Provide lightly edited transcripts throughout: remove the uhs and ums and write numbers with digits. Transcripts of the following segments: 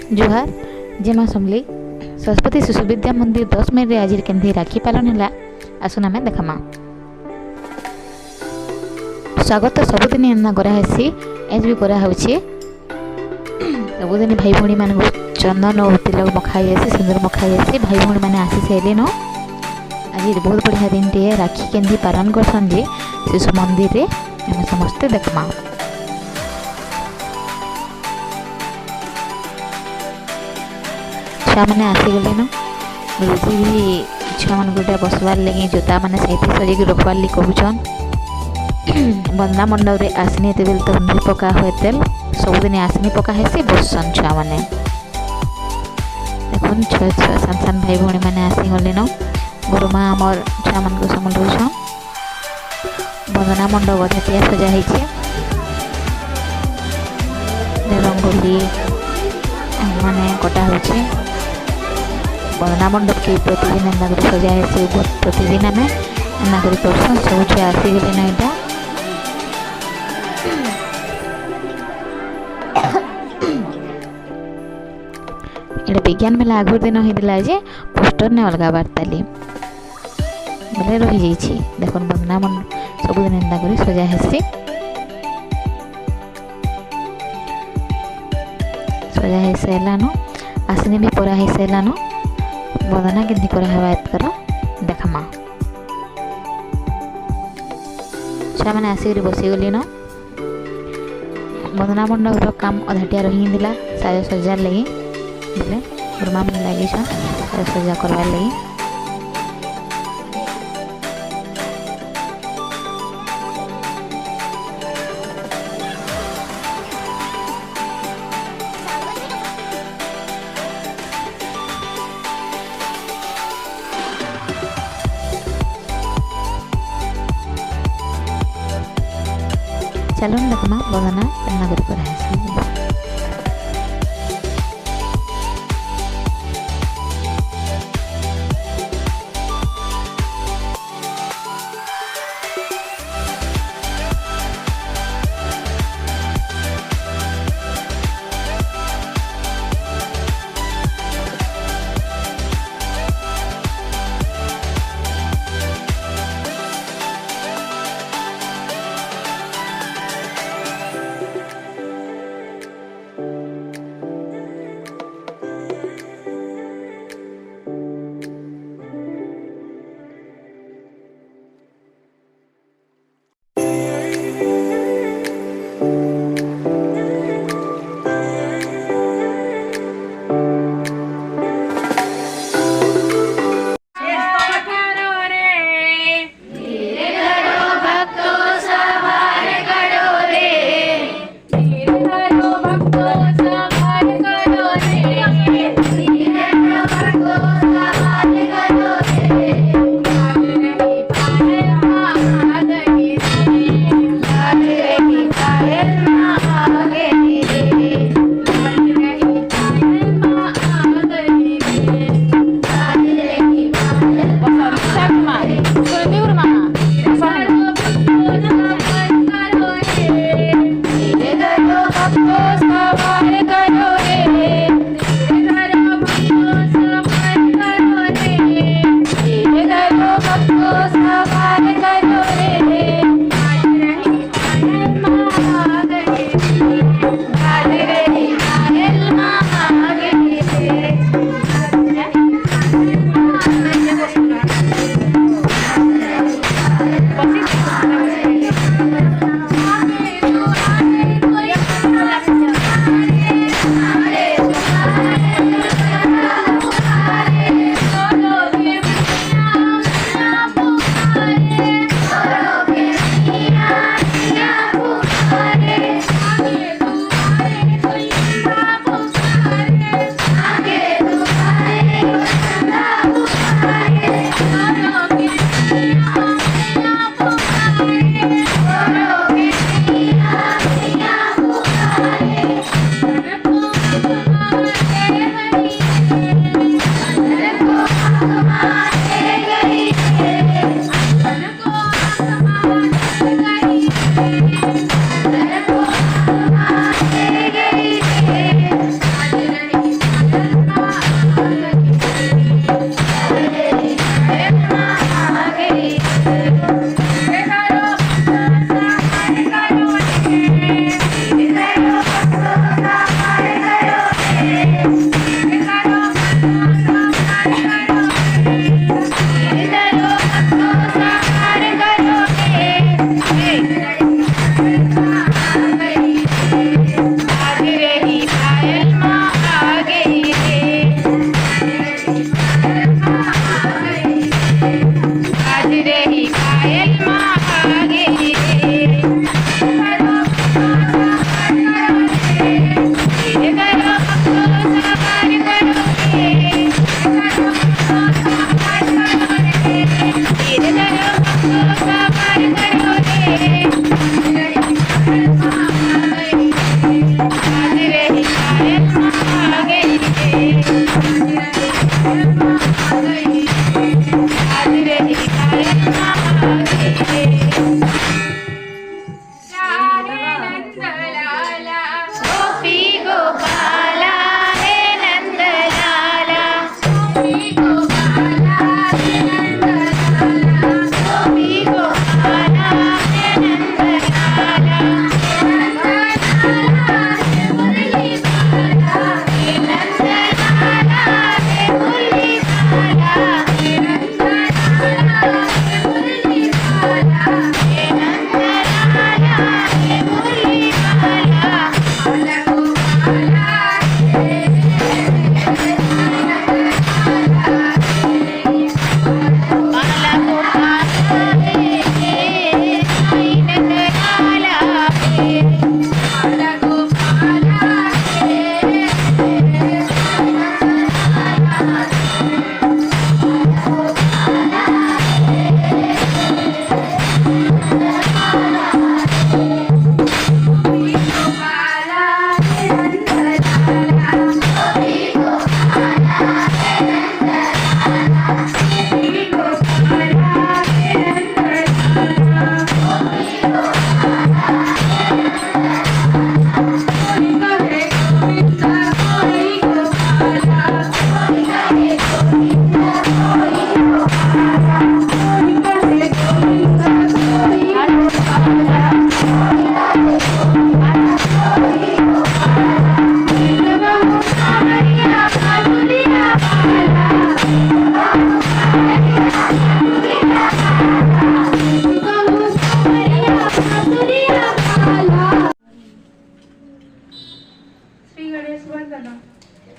जुहार जय माँ समली सरस्वती शिशु विद्या मंदिर 10 मई रे आज केंदी राखी पालन है आसन आम देखमा। स्वागत सबुदिन एना करासी एज भी कराऊँगी सबुदिन भाई भौणी मान चंदन और तिलक मखाई जासी सिंदूर मखाई जासी भाई भौणी मैंने आसी सारे न आज बहुत बढ़िया दिन टे राखी केंदी पालन करसन जे शिशु मंदिर रे आम समस्ते देखमा। छुआ मैंने आसीगले न गुरुजी भी छुआ मान गोटे बसवार लगे जोता मैंने सहित सजेक रखवार लगे कहून बंदा मंडप रे आसनी तेल तो बंधी पका हुए तेल सबुदिन आसनी पका है बसन छुआ मैंने देखुन छुआ छुआ सान सान भाई भौणी मैंने आसीगले न गुरुमा आमर छुआ मान को संग रोछन बंदना मंडप अधाटिया सजा है रंगोली माने कटा हो बंदना मंडप के प्रतिदिन एंदा कर सजा है प्रतिदिन आम एंदा कर करसन सब छुआ आसीगले न इटा ये विज्ञान मेला आगुर दिन होता जे पोस्टर ने अलग बार्ताली बोले रही जाइए देख बंदना मंडप सबुदिन एंदा कर सजा हेसी सजा है सारान आसनी भी परा है सारान बंदना केंदी करावा एतकर देखमा। छुआ मैंने आसिक बसीगली न बंदना मंडप काम अधाटिया रही साज सजार लगी बोले गुरुमा मैंने लगी साज सजा करवार लगी चलो देखमा बंदना एना कर करासी।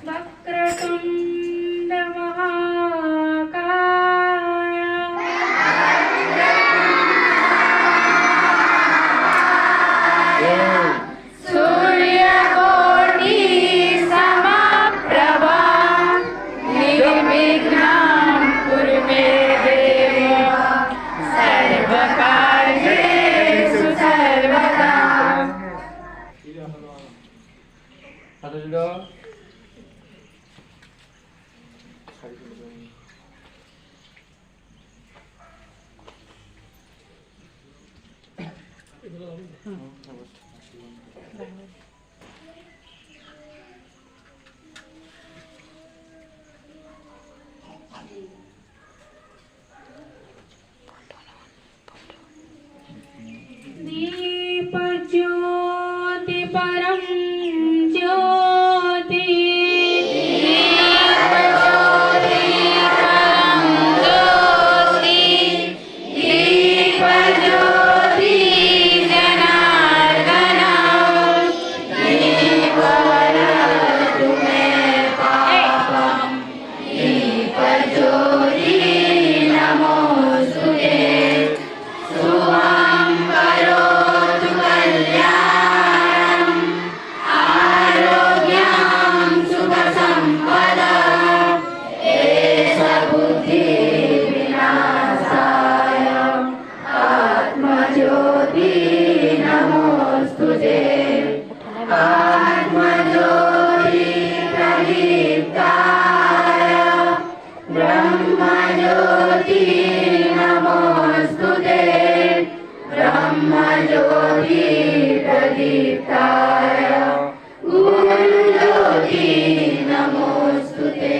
वक्रतुण्ड महाकाय सूर्यकोटि समप्रभा निर्विघ्नं कुरु मे देव सर्वकार्येषु सर्वदा। दीप ज्योति परम ज्योति दीप ज्योति परम ज्योति दीप ज्योति जनार्दन दीप हरतु मे पापं दीप ज्योति नमोस्तुते शुभं करोतु कल्याणम् आरोग्यं सुखसम्पदम् एष बुद्धिविनाशाय आत्मज्योति नमोस्तुते आत्मज्योति प्रदीप्ताय ब्रह्मज्योति नमोस्तुते ब्रह्मज्योति प्रदीप्ताय गुरुज्योति नमोस्तुते।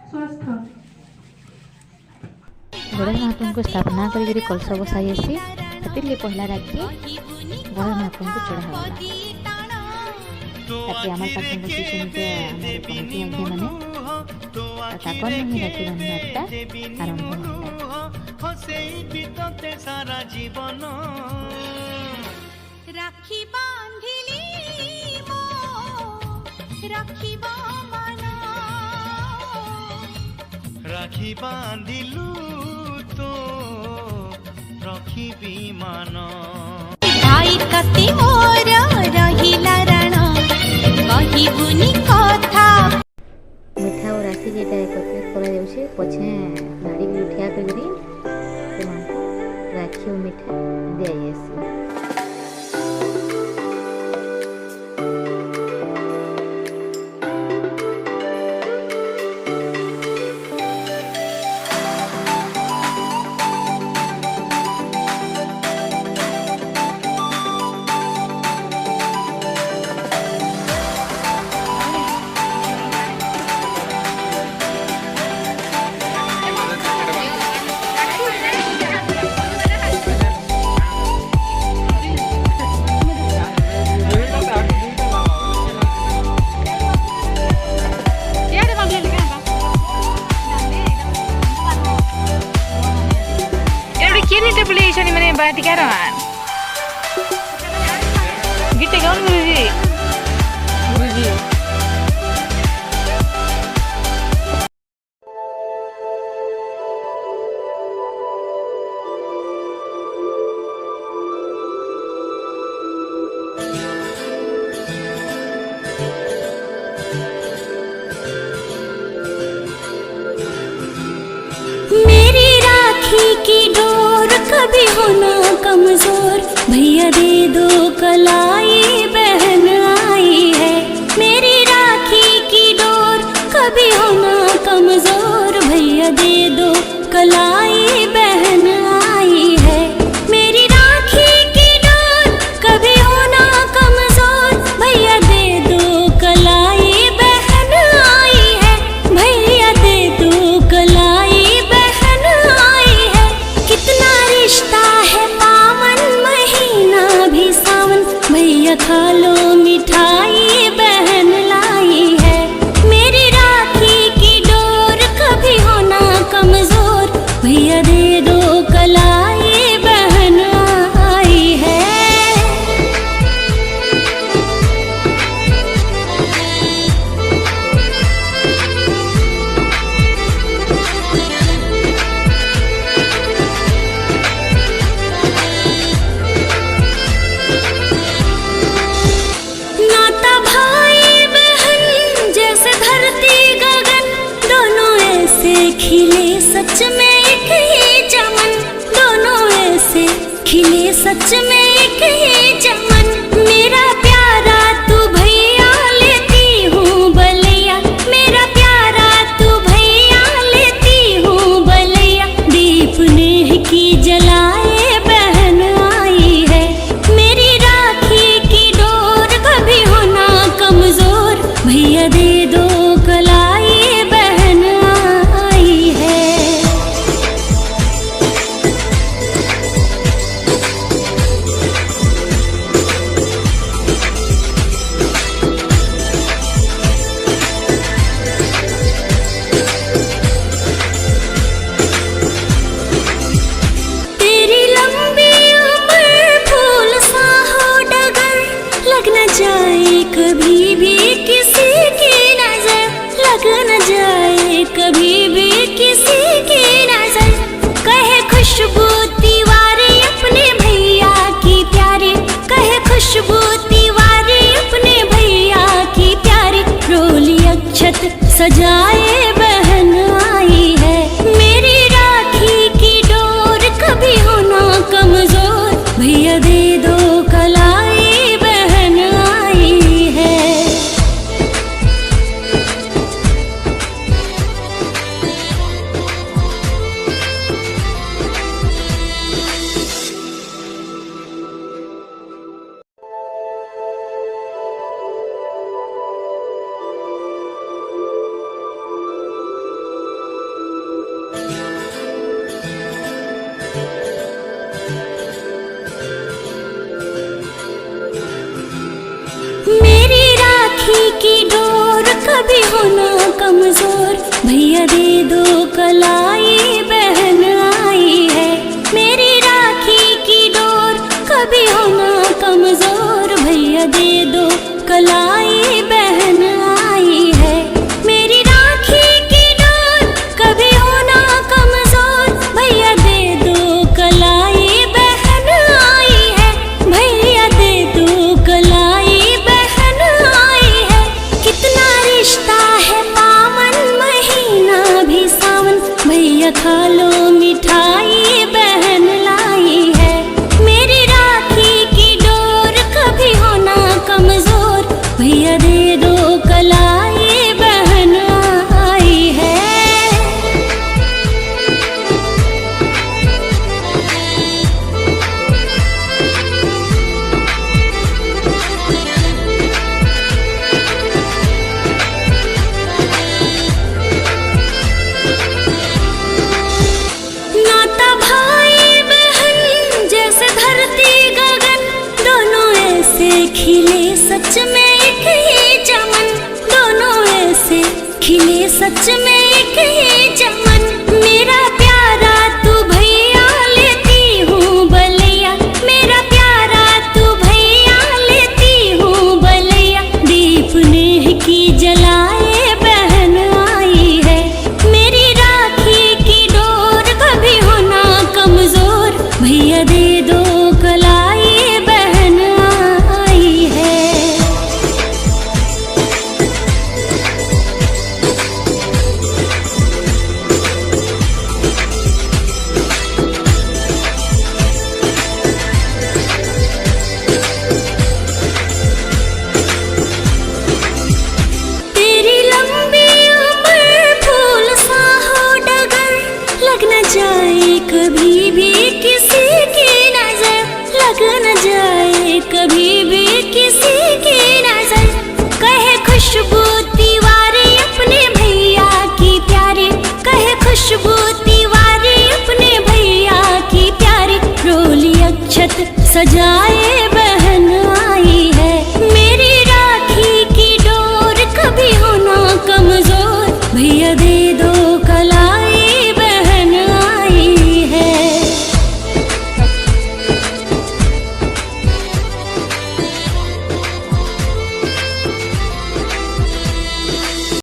स्वस्थ गणेश महाप्रभु को स्थापना करी कलश बसाई आसी से पहला राखी गणेश महाप्रभु को चढ़ावा ताकि आम पाखे बसी कमिटी मैंने ताकन ही राखी बांधवाटा आरंभ सारा जीवन राखी बांधिली मो राखी बामना राखी बांधिलु तो रखी मान भाई कति मोर रहिला रण कहिबुनी कथा मिठा और राखी जेटा एकत्रित करा जाउछे पछे गाड़ी भी उठिया करी राखी और मिठा दिया जाएसी। मैंने बात क्या रहा गिट्टे कौन गुरुजी गुरुजी मेरी राखी की डोर कभी होना कमजोर भैया दे दो कलाई बहन आई है। मेरी राखी की डोर कभी होना कमजोर भैया दे दो कलाई बहन आई है। मेरी राखी की डोर कभी होना कमजोर भैया दे दो कलाई बहन आई है। भैया दे दो कलाई बहन आई है। कितना रिश्ता है पावन महीना भी सावन भैया खा लो मिठाई बहन लाई है। मेरी राखी की डोर कभी होना कमजोर भैया दे दो कलाई बहन आई है। नाता भाई बहन जैसे धरती गगन दोनों ऐसे खिले सच में एक ही चमन। दोनों ऐसे खिले सच में एक ही चमन। मेरा प्यारा तू भैया लेती हूँ बलैया। मेरा प्यारा तू भैया लेती हूँ बलैया। दीप नेह की जलाए बहन आई है। मेरी राखी की डोर कभी होना कमजोर भैया दे दो कलाई बहन आई है। तेरी लंबी उम्र फूल सा हो डगर लग न जाए कभी भी किसी की नजर। लग न जाए कभी भी किसी की नजर। कहे खुशबू तिवारी अपने भैया की प्यारी। कहे खुशबू तिवारी अपने भैया की प्यारी। रोली अक्षत सजाए बहन आई है। मेरी राखी की डोर कभी होना कमजोर भैया दे दो कलाई बहन आई है। कभी होना कमजोर, भैया दे दो कलाई बहन आई है। मेरी राखी की डोर कभी होना कमजोर, भैया दे दो कलाई बहन आई है। मेरी राखी की डोर कभी होना कमजोर, भैया दे दो कलाई बहन आई है। भैया दे दो कलाई बहन आई है। कितना रिश्ता है पावन, महीना भी सावन, भैया खा लो मिठाई बहन लाई है। मेरी राखी की डोर कभी होना कमजोर, भैया दे दो कलाई बहन आई है। नाता भाई बहन जैसे धरती गगन, दोनों ऐसे खिले सच में एक ही चमन, दोनों ऐसे खिले सच में एक ही चमन। मेरा